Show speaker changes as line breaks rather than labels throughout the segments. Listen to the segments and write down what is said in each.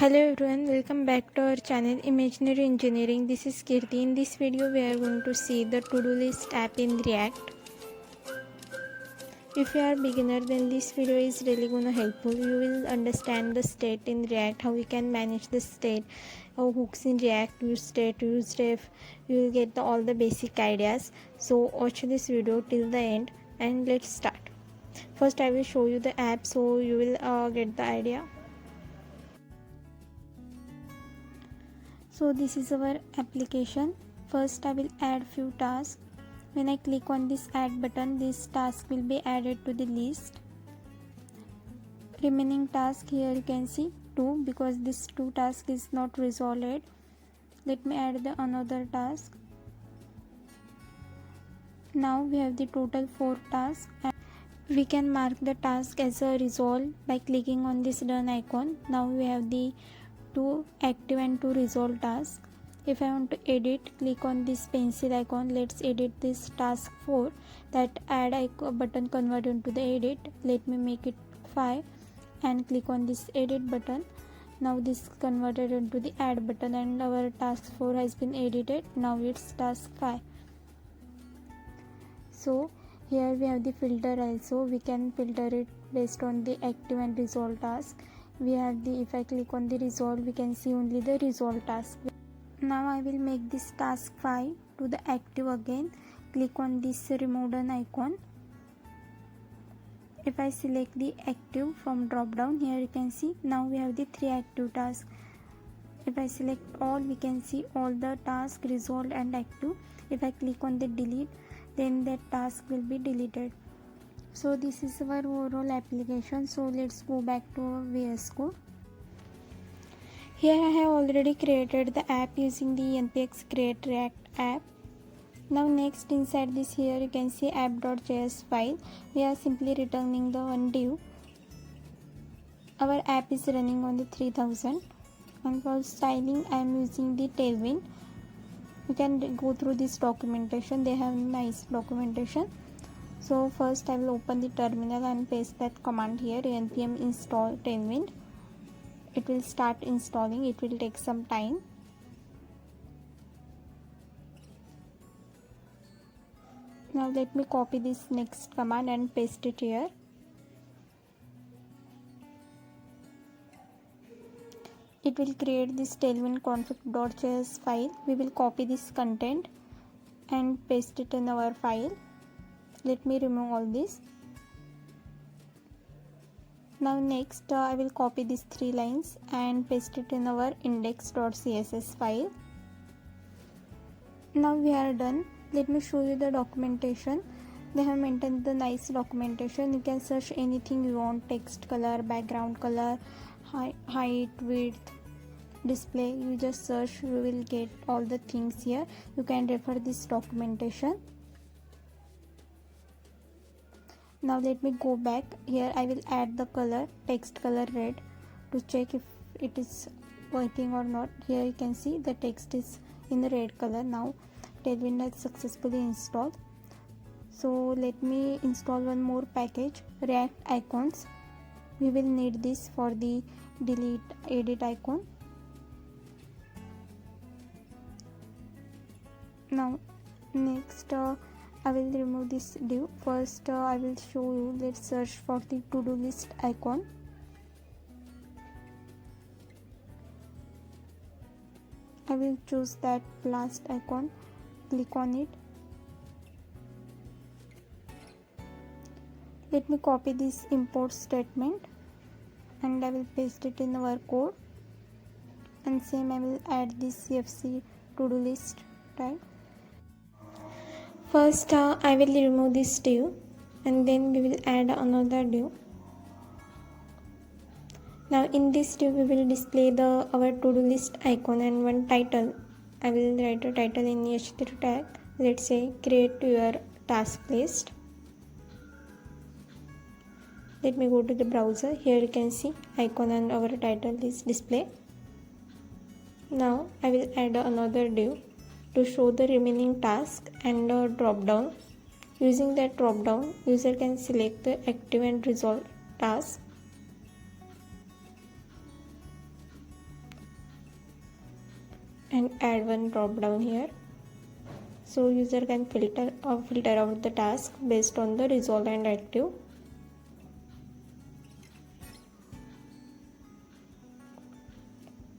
Hello everyone, welcome back to our channel Imaginary Engineering. This is Kirti. In this video we are going to see the to-do list app in React. If you are a beginner, then this video is really gonna helpful. You will understand the state in React, how we can manage the state, how hooks in React, use state, use ref. You will get all the basic ideas. So watch this video till the end and let's start. First I will show you the app so you will get the idea. So this is our application. First I will add few tasks. When I click on this add button, this task will be added to the list. Remaining task, here you can see 2 because this 2 task is not resolved. Let me add the another task. Now we have the total 4 tasks. We can mark the task as a resolved by clicking on this done icon. Now we have the 2 active and 2 resolve tasks. If I want to edit, click on this pencil icon. Let's edit this task 4. That add icon button convert into the edit. Let me make it 5 and click on this edit button. Now this converted into the add button and our task 4 has been edited. Now it's task 5. So here we have the filter also. We can filter it based on the active and resolve task. We have the, if I click on the resolve, we can see only the resolve task. Now I will make this task 5 to the active again. Click on this remove done icon. If I select the active from drop down, here you can see now we have the 3 active tasks. If I select all, we can see all the tasks resolved and active. If I click on the delete, then that task will be deleted. So this is our overall application. So let's go back to our VS Code. Here I have already created the app using the npx create react app. Now next, inside this, here you can see app.js file. We are simply returning the one div. Our app is running on the 3000, and for styling I am using the Tailwind. You can go through this documentation. They have nice documentation. So first I will open the terminal and paste that command here, npm install Tailwind. It will start installing. It will take some time. Now let me copy this next command and paste it here. It will create this tailwind config.js file. We will copy this content and paste it in our file. Let me remove all this. Now next I will copy these 3 lines and paste it in our index.css file. Now we are done. Let me show you the documentation. They have maintained the nice documentation. You can search anything you want: text color, background color, height, width, display. You just search, you will get all the things here. You can refer this documentation. Now let me go back. Here I will add the color, text color red, to check if it is working or not. Here you can see the text is in the red color. Now Tailwind has successfully installed. So let me install one more package, React icons. We will need this for the delete edit icon. Now next I will remove this div. First I will show you. Let's search for the to-do list icon. I will choose that last icon. Click on it. Let me copy this import statement and I will paste it in our code. And same I will add this CFC to-do list tag. First I will remove this div and then we will add another div. Now in this div we will display our to-do list icon and one title. I will write a title in h3 tag. Let's say create your task list. Let me go to the browser. Here you can see icon and our title is display. Now I will add another div to show the remaining task and a drop down. Using that drop down, user can select the active and resolve task. and add one drop down here, so user can filter out the task based on the resolved and active.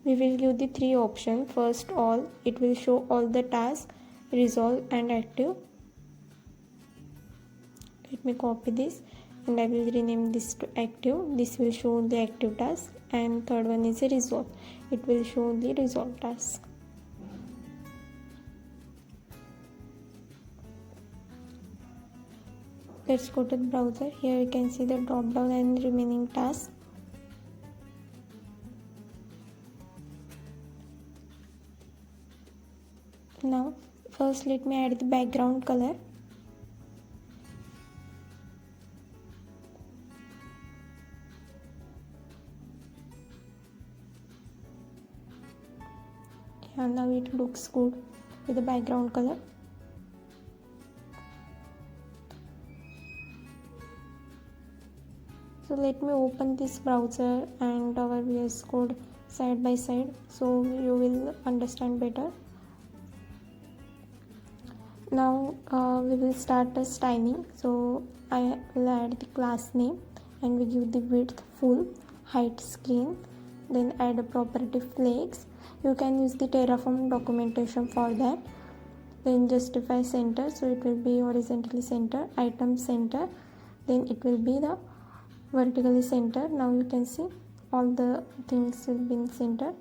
We will give the three options. First, all, it will show all the tasks resolved and active. Let me copy this and I will rename this to active. This will show the active task. And third one is a resolve. It will show the resolved task. Let's go to the browser. Here you can see the drop down and remaining tasks. Now first let me add the background color. Yeah, now it looks good with the background color. So let me open this browser and our VS Code side by side so you will understand better. Now we will start the styling. So I will add the class name and we give the width full, height screen, then add a property flex. You can use the Terraform documentation for that. Then justify center, so it will be horizontally center, item center, then it will be the vertically center. Now you can see all the things will be in center.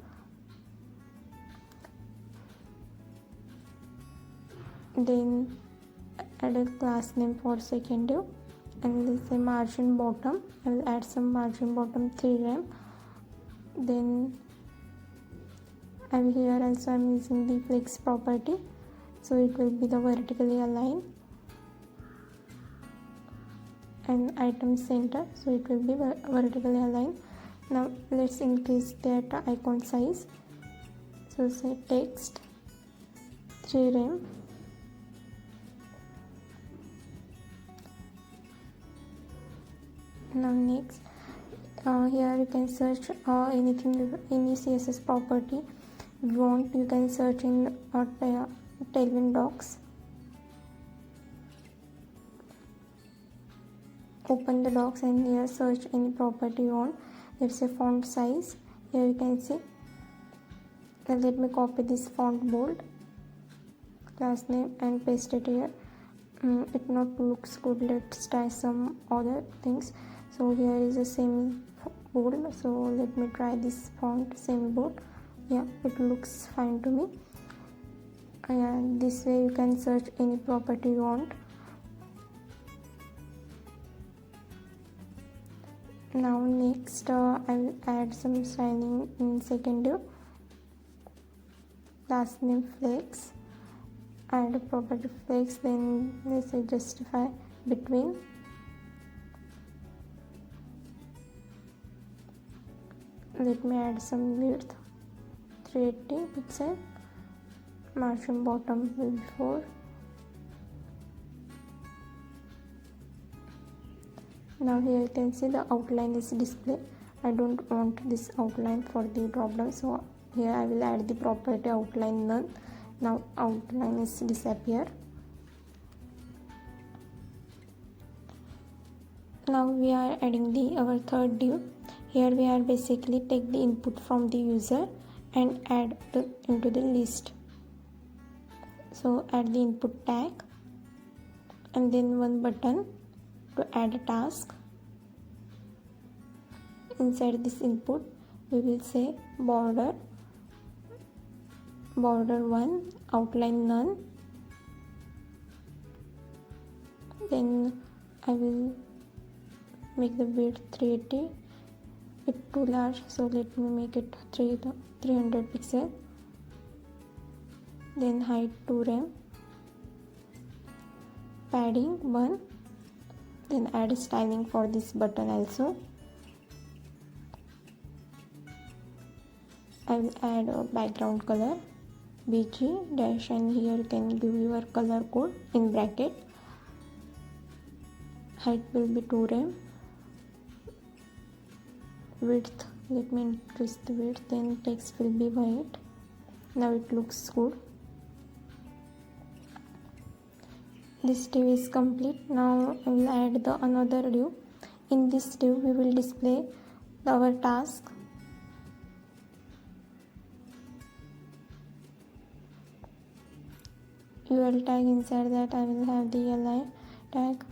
Then add a class name for second div and let's say margin bottom. I will add some margin bottom 3 rem. Then here also I am using the flex property, so it will be the vertically aligned, and item center, so it will be vertically aligned. Now let's increase that icon size. So say text 3 rem. Now next here you can search anything, any CSS property you want. You can search in Tailwind docs. Open the docs and here search any property you want. Let's say font size. Here you can see. Let me copy this font bold, class name, and paste it here. It not looks good. Let's try some other things. So here is a semi bold, so let me try this font semi bold. Yeah, it looks fine to me. And this way you can search any property you want. Now next I will add some styling in second div. Class name flex, add a property flex, then let's say justify between. Let me add some width 380 pixel. Margin bottom will be 4. Now here you can see the outline is display. I don't want this outline for the drop down, so here I will add the property outline none. Now outline is disappear. Now we are adding our third div. Here we are basically take the input from the user and add into the list. So add the input tag and then one button to add a task. Inside this input we will say border 1, outline none. Then I will make the width 380. It's too large, so let me make it 300 pixel. Then height 2 rem, padding 1. Then add styling for this button also. I will add a background color bg dash, and here you can give your color code in bracket. Height will be 2 rem. Width, let me increase the width, then text will be white. Now it looks good. This div is complete. Now I will add the another div. In this div we will display our task. UL tag, inside that I will have the li tag.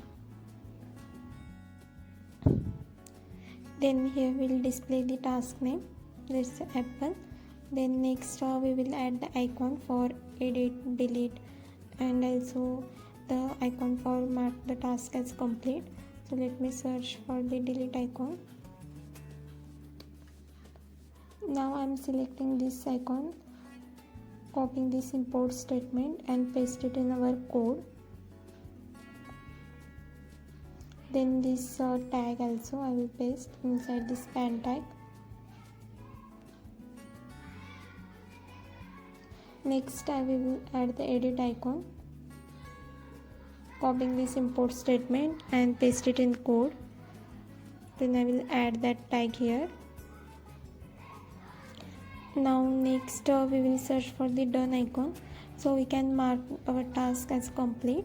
Then here we will display the task name, that's apple. Then next we will add the icon for edit, delete, and also the icon for mark the task as complete. So let me search for the delete icon. Now I am selecting this icon, copying this import statement and paste it in our code. Then this tag also I will paste inside this span tag. Next I will add the edit icon, copying this import statement and paste it in code. Then I will add that tag here. Now next we will search for the done icon, so we can mark our task as complete.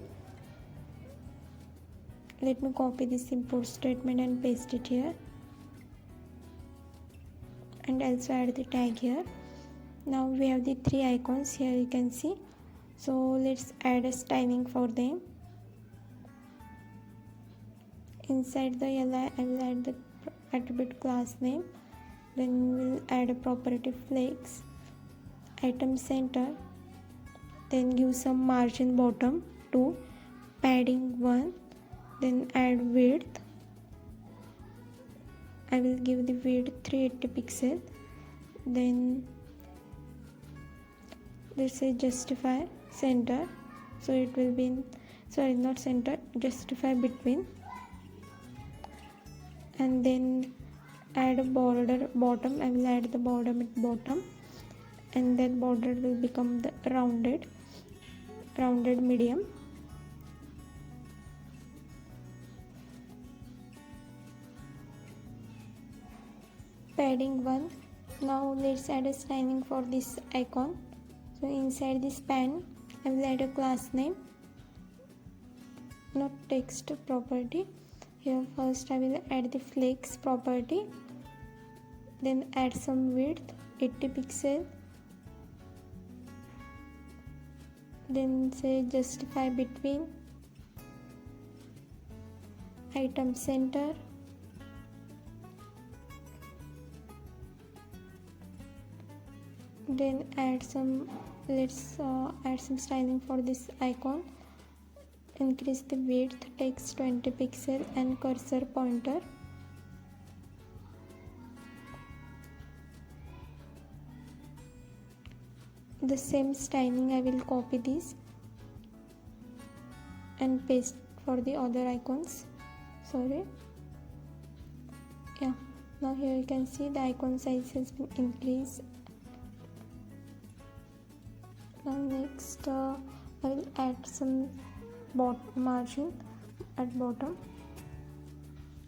Let me copy this import statement and paste it here, and also add the tag here. Now we have the 3 icons here, you can see. So let's add a styling for them. Inside the li I will add the attribute class name. Then we'll add a property flex, item center, then give some margin bottom to padding 1, then add width. I will give the width 380 pixel. Then let's say justify center, so it will be not center, justify between, and then add a border bottom. I will add the border at bottom, and that border will become the rounded medium. Padding 1. Now let's add a styling for this icon. So inside this span I will add a class name, not text property. Here first I will add the flex property, then add some width 80 pixel, then say justify between, item center, then add some add some styling for this icon. Increase the width, text 20 pixel and cursor pointer. The same styling I will copy this and paste for the other icons. Yeah, now here you can see the icon size has been increased. Now next I will add some margin at bottom.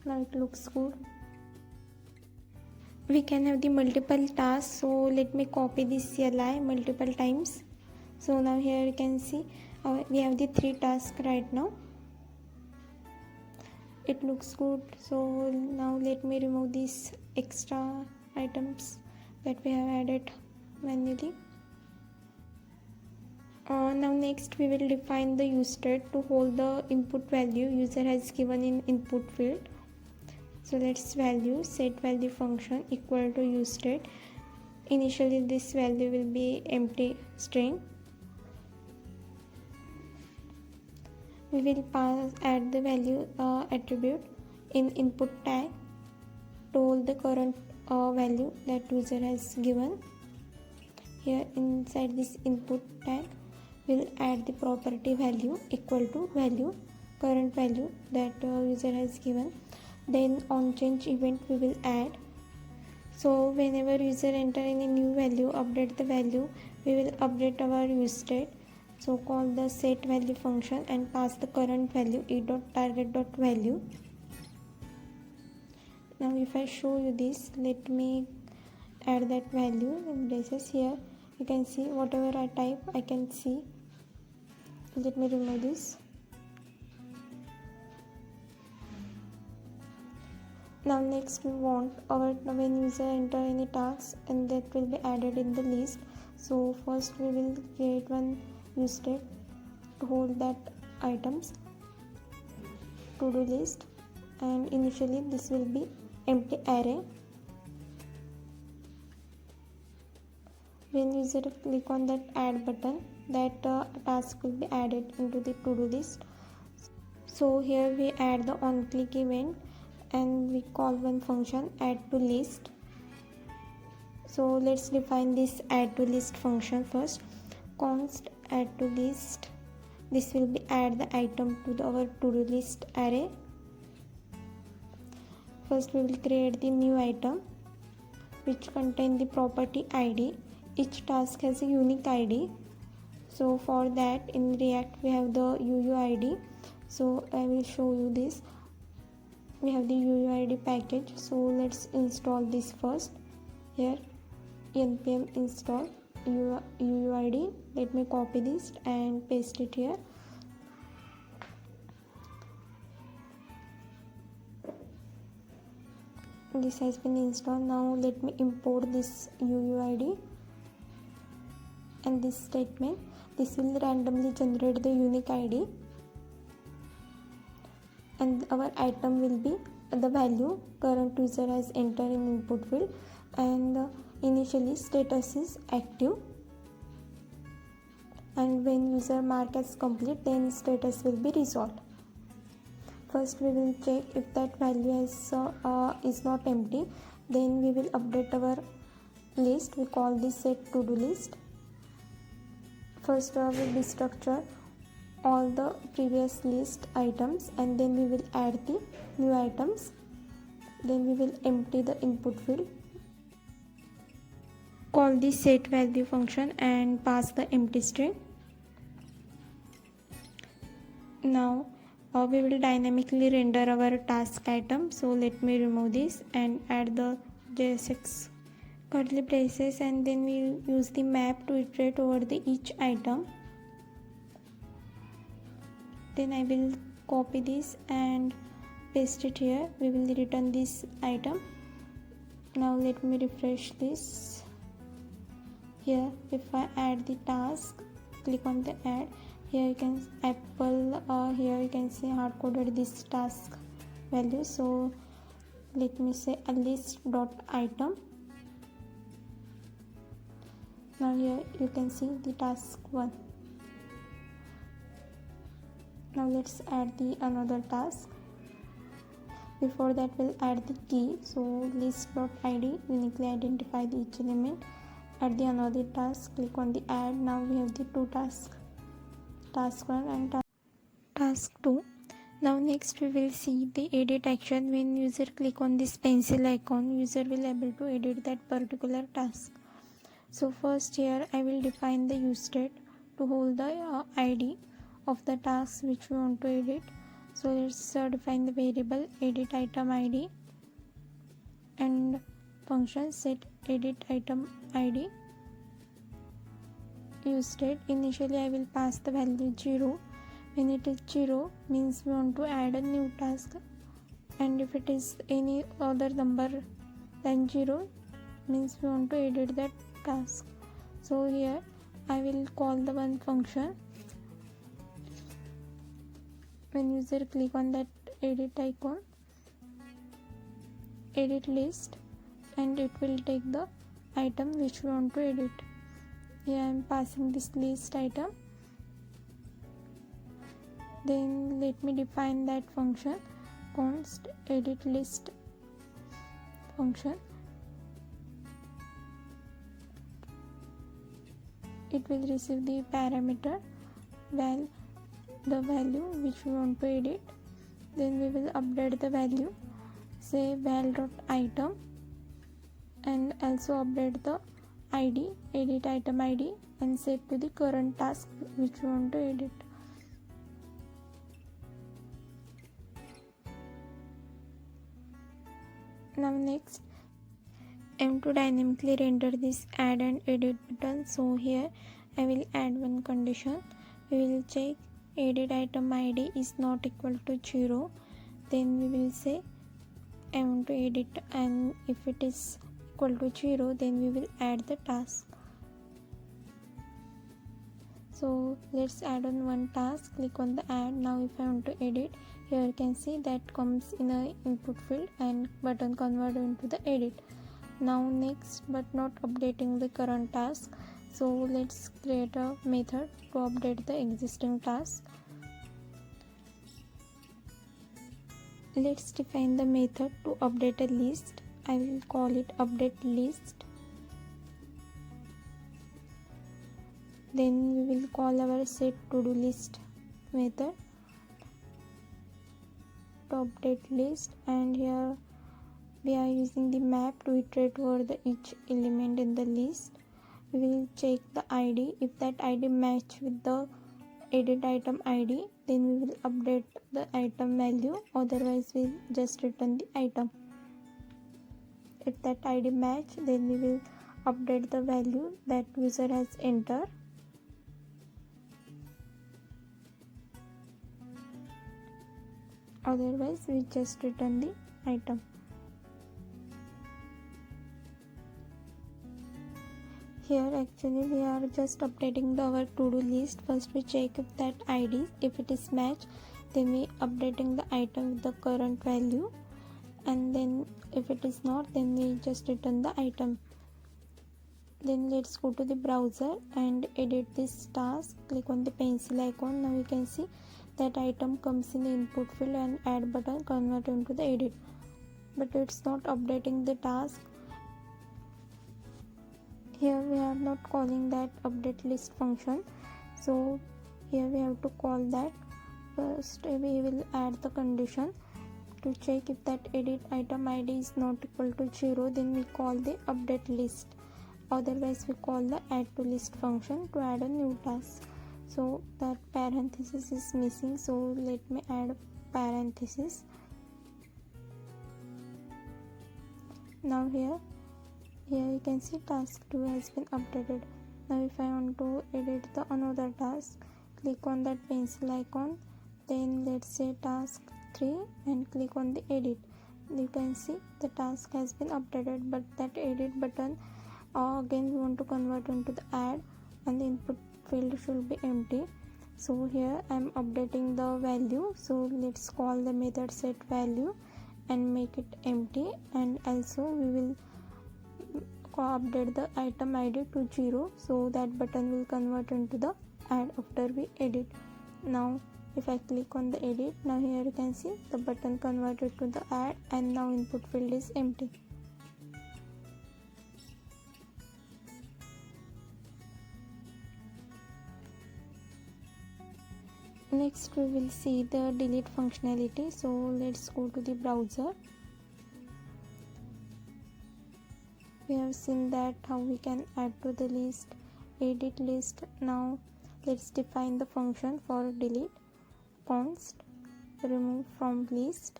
Now it looks good. We can have the multiple tasks, so let me copy this li multiple times. So now here you can see we have the 3 tasks right now. It looks good. So now let me remove these extra items that we have added manually. Now next we will define the useState to hold the input value user has given in input field. So let's value set value function equal to useState. Initially this value will be empty string. We will add the value attribute in input tag to hold the current value that user has given. Here inside this input tag we'll add the property value equal to value current value that user has given. Then on change event we will add. So whenever user enter any new value, update the value, we will update our useState. So call the set value function and pass the current value e.target.value. Now if I show you this, let me add that value in braces. Here You can see whatever I type I can see. Let me remove this. Now next we want our when user enter any task and that will be added in the list. So first we will create one use state to hold that items to-do list, and initially this will be empty array. When user click on that add button, that task will be added into the to-do list. So here we add the on click event and we call one function add to list. So let's define this add to list function first. Const add to list, this will be add the item to our to-do list array. First we will create the new item which contain the property id. Each task has a unique id. So for that in React we have the UUID. So I will show you this. We have the UUID package. So let's install this first. Here npm install UUID. Let me copy this and paste it here. This has been installed. Now let me import this UUID and this statement. This will randomly generate the unique ID and our item will be the value current user has entered in input field, and initially status is active, and when user mark as complete then status will be resolved. First we will check if that value is not empty, then we will update our list. We call this set to do list. First we will destructure all the previous list items and then we will add the new items. Then we will empty the input field. Call the set value function and pass the empty string. Now we will dynamically render our task item. So let me remove this and add the JSX curly braces, and then we use the map to iterate over the each item. Then I will copy this and paste it here. We will return this item. Now let me refresh this. Here if I add the task, click on the add. Here you can here you can see hard coded this task value. So let me say a list dot item. Now here you can see the task 1. Now let's add the another task. Before that we'll add the key. So list.id uniquely identify the each element. Add the another task, click on the add. Now we have the two tasks, task 1 and task 2. Now next we will see the edit action. When user click on this pencil icon, user will able to edit that particular task. So first here I will define the use state to hold the id of the task which we want to edit. So let's define the variable edit item id and function set edit item id. Use state, initially I will pass the value 0. When it is 0 means we want to add a new task, and if it is any other number than 0 means we want to edit that task. So here I will call the one function. When user click on that edit icon, edit list, and it will take the item which we want to edit. Here I am passing this list item. Then let me define that function, const edit list function. It will receive the parameter the value which we want to edit. Then we will update the value, say val.item, and also update the id, edit item id, and set to the current task which we want to edit. Now next To dynamically render this add and edit button, so here I will add one condition. We will check edit item id is not equal to 0, then we will say I want to edit, and if it is equal to 0, then we will add the task. So let's add on one task. Click on the add. Now if I want to edit, here you can see that comes in a input field and button converted into the edit. Now next, but not updating the current task, so let's create a method to update the existing task. Let's define the method to update a list. I will call it update list. Then we will call our set to-do list method to update list, and here we are using the map to iterate over each element in the list. We will check the id. If that id match with the edit item id, then we will update the item value, otherwise we will just return the item. If that id match, then we will update the value that user has entered. Otherwise we just return the item. Here actually we are just updating our to-do list. First we check if that id, if it is matched, then we updating the item with the current value, and then if it is not, then we just return the item. Then let's go to the browser and edit this task. Click on the pencil icon. Now you can see that item comes in the input field and add button convert into the edit, but it's not updating the task. Here we are not calling that update list function, so here we have to call that. First we will add the condition to check if that edit item id is not equal to 0, then we call the update list, otherwise we call the add to list function to add a new task. So that parenthesis is missing, so let me add a parenthesis. Now here you can see task 2 has been updated. Now if I want to edit the another task, click on that pencil icon, then let's say task 3 and click on the edit. You can see the task has been updated, but that edit button again we want to convert into the add, and the input field should be empty. So here I am updating the value, so let's call the method set value and make it empty, and also we will update the item id to 0, so that button will convert into the add after we edit. Now if I click on the edit, now here you can see the button converted to the add, and now input field is empty. Next we will see the delete functionality, so let's go to the browser. We have seen that how we can add to the list, edit list. Now let's define the function for delete. Const remove from list,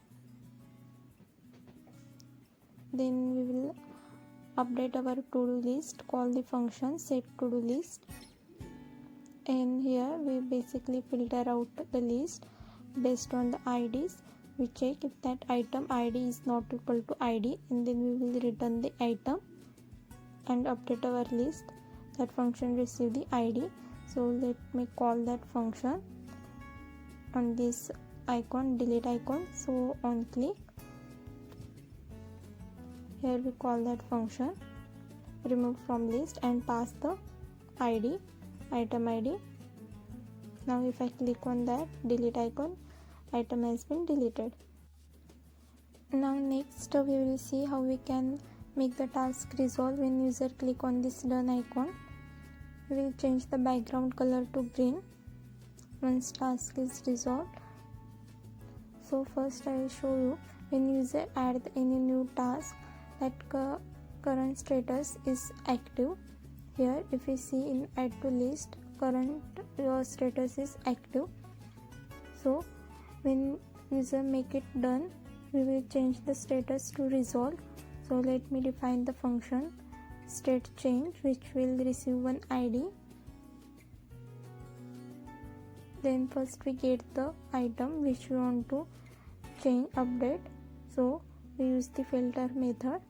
then we will update our to-do list, call the function set to-do list, and here we basically filter out the list based on the IDs. We check if that item ID is not equal to ID, and then we will return the item and update our list. That function receive the ID, so let me call that function on this icon, delete icon. So on click, here we call that function remove from list and pass the ID, item ID. Now if I click on that delete icon, item has been deleted. Now next we will see how we can make the task resolve when user click on this done icon. We will change the background color to green once task is resolved. So first I will show you when user add any new task, that current status is active. Here if you see in add to list, current status is active. So when user make it done, we will change the status to resolve. So let me define the function state change, which will receive one ID. Then first we get the item which we want to change, update. So we use the filter method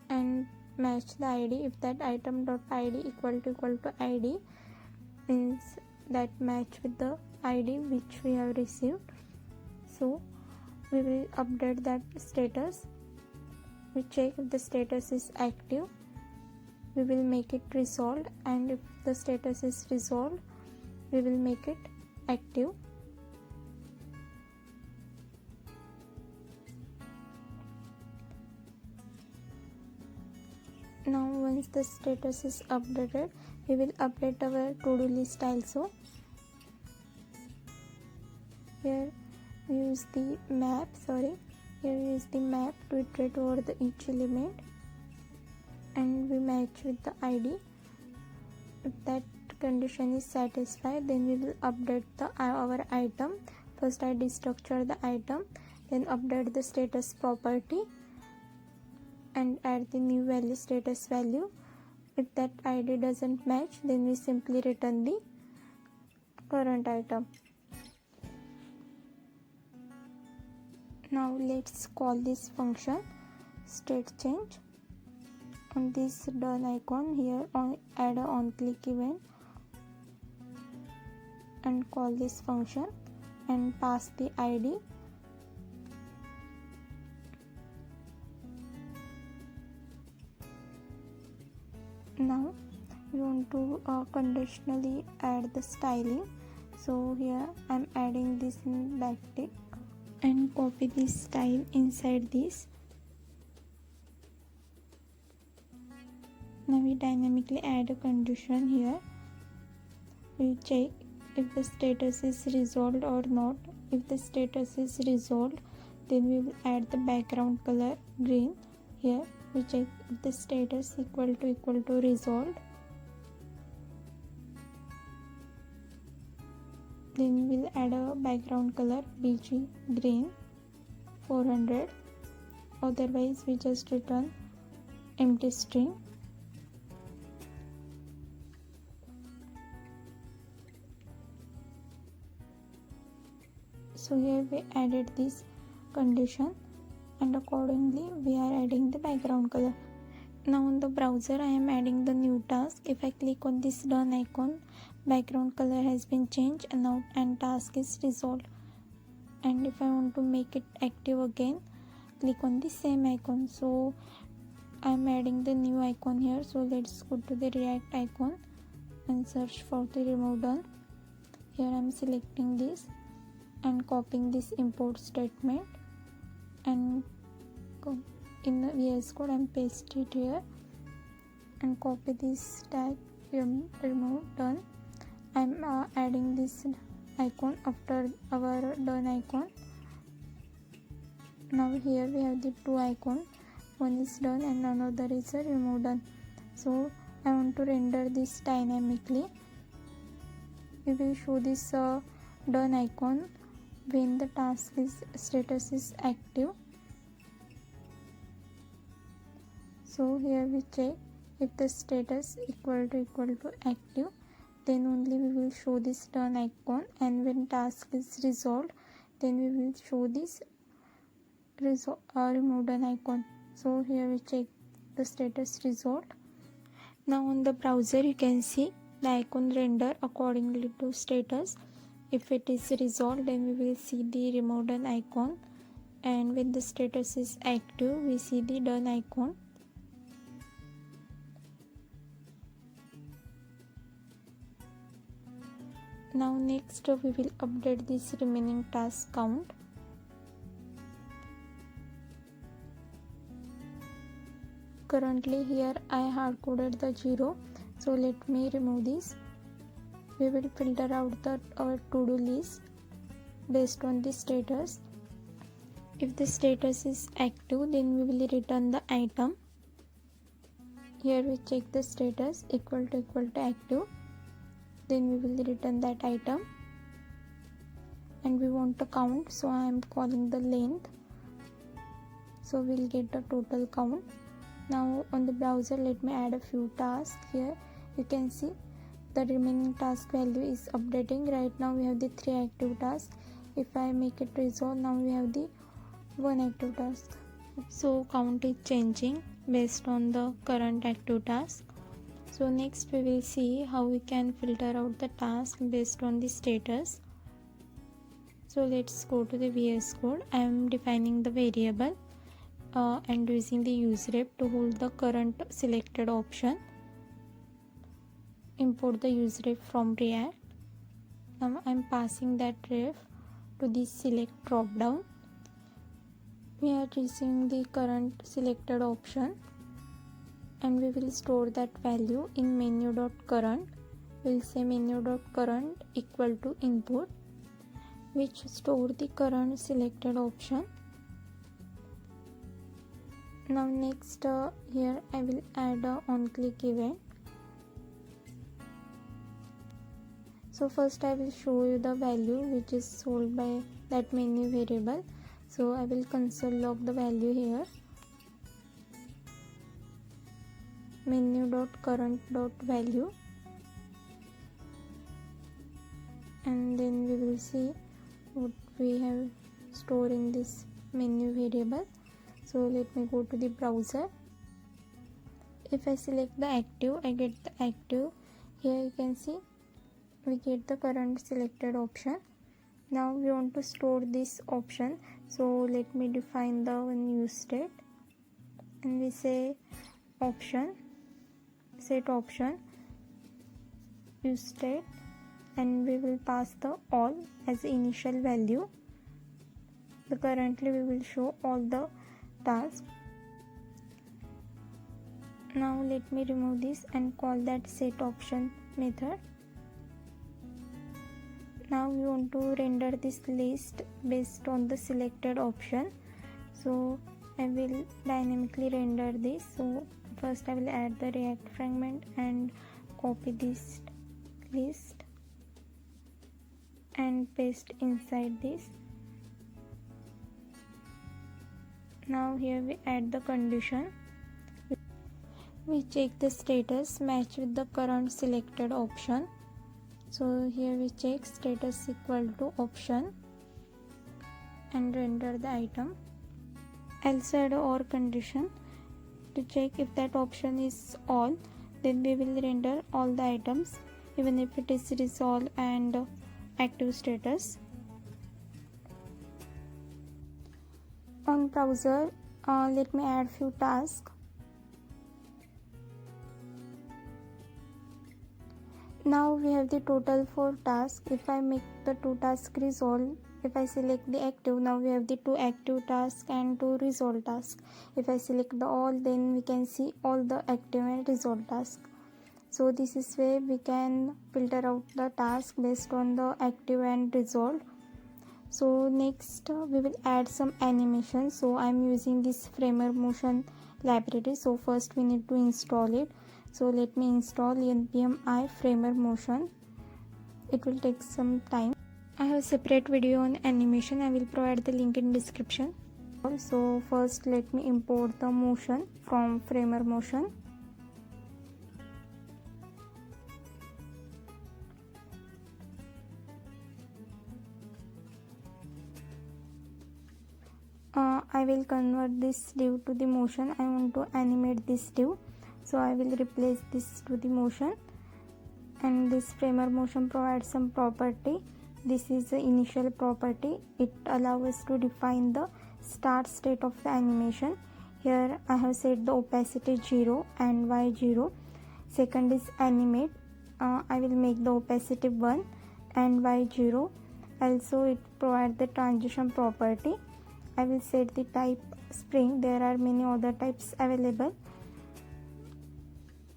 and match the ID. If that item dot ID equal to ID, means that match with the ID which we have received. So we will update that status. We check if the status is active. We will make it resolved, and if the status is resolved, we will make it active. Now once the status is updated, we will update our to-do list also. Here we use the map, here we use the map to iterate over each element, and we match with the ID. If that condition is satisfied, then we will update our item. First I destructure the item, then update the status property and add the new value, status value. If that ID doesn't match, then we simply return the current item. Now let's call this function state change. On this done icon here, add a on click event and call this function and pass the ID. Now we want to conditionally add the styling. So here I am adding this in backtick and copy this style inside this. Now we dynamically add a condition here. We check if the status is resolved or not. If the status is resolved, then we will add the background color green. Here we check if the status equal to resolved, then we will add a background color BG green 400, otherwise we just return empty string. So here we added this condition, and accordingly we are adding the background color. Now on the browser I am adding the new task. If I click on this done icon, background color has been changed and task is resolved. And if I want to make it active again, click on the same icon. So I am adding the new icon here. So let's go to the React icon and search for the remove done. Here I am selecting this and copying this import statement, and in the VS Code I am paste it here and copy this tag remove done. I am adding this icon after our done icon. Now here we have the two icons, one is done and another is a remove done. So I want to render this dynamically. We will show this done icon when the task status is active. So here we check if the status equal to active, then only we will show this done icon, and when task is resolved, then we will show this remove done icon. So here we check the status resolved. Now on the browser you can see the icon render accordingly to status. If it is resolved, then we will see the remove done icon, and when the status is active we see the done icon. Now next we will update this remaining task count. Currently here I hard coded the 0, so let me remove this. We will filter out our to-do list based on the status. If the status is active, then we will return the item. Here we check the status equal to active, then we will return that item. and we want to count, so I am calling the length, so we'll get the total count. Now on the browser, let me add a few tasks. Here you can see the remaining task value is updating. Right now we have the 3 active tasks. If I make it resolve, now we have the 1 active task. So count is changing based on the current active task. So next we will see how we can filter out the task based on the status. So let's go to the VS Code. I am defining the variable and using the useRef to hold the current selected option. Import the useRef from React. Now I am passing that ref to the select drop down. We are receiving the current selected option, and we will store that value in menu.current. We'll say menu.current equal to input, which store the current selected option. Now next here I will add a on-click event. So first I will show you the value which is sold by that menu variable. So I will console log the value here, menu.current.value, and then we will see what we have stored in this menu variable. So let me go to the browser. If I select the active, I get the active. Here you can see we get the current selected option. Now we want to store this option, so let me define the new state, and we say option, set option, use state, and we will pass the all as the initial value. Currently we will show all the tasks. Now let me remove this and call that set option method. Now we want to render this list based on the selected option, so I will dynamically render this. So first I will add the React fragment and copy this list and paste inside this. Now here we add the condition. We check the status match with the current selected option. So here we check status equal to option and render the item. Also add or condition to check if that option is all, then we will render all the items even if it is resolve and active status. On browser, let me add few tasks. Now we have the total 4 tasks. If I make the 2 tasks resolve, if I select the active, now we have the 2 active tasks and 2 resolve tasks. If I select the all, then we can see all the active and resolve tasks. So this is where we can filter out the task based on the active and resolved. So next we will add some animation. So I am using this Framer Motion library. So first we need to install it. So let me install npm I Framer Motion. It will take some time. I have a separate video on animation. I will provide the link in description. So first let me import the motion from Framer Motion. I will convert this div to the motion. I want to animate this div, so I will replace this to the motion. And this Framer Motion provides some property. This is the initial property. It allows us to define the start state of the animation. Here I have set the opacity 0 and y0. Second is animate. I will make the opacity 1 and y0. Also it provides the transition property. I will set the type spring. There are many other types available.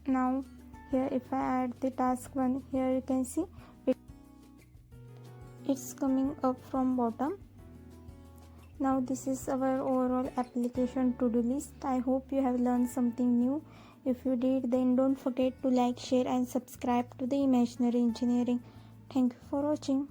Now here if I add the task 1, here you can see it's coming up from bottom. Now this is our overall application to-do list. I hope you have learned something new. If you did, then don't forget to like, share and subscribe to the Imaginary Engineering. Thank you for watching.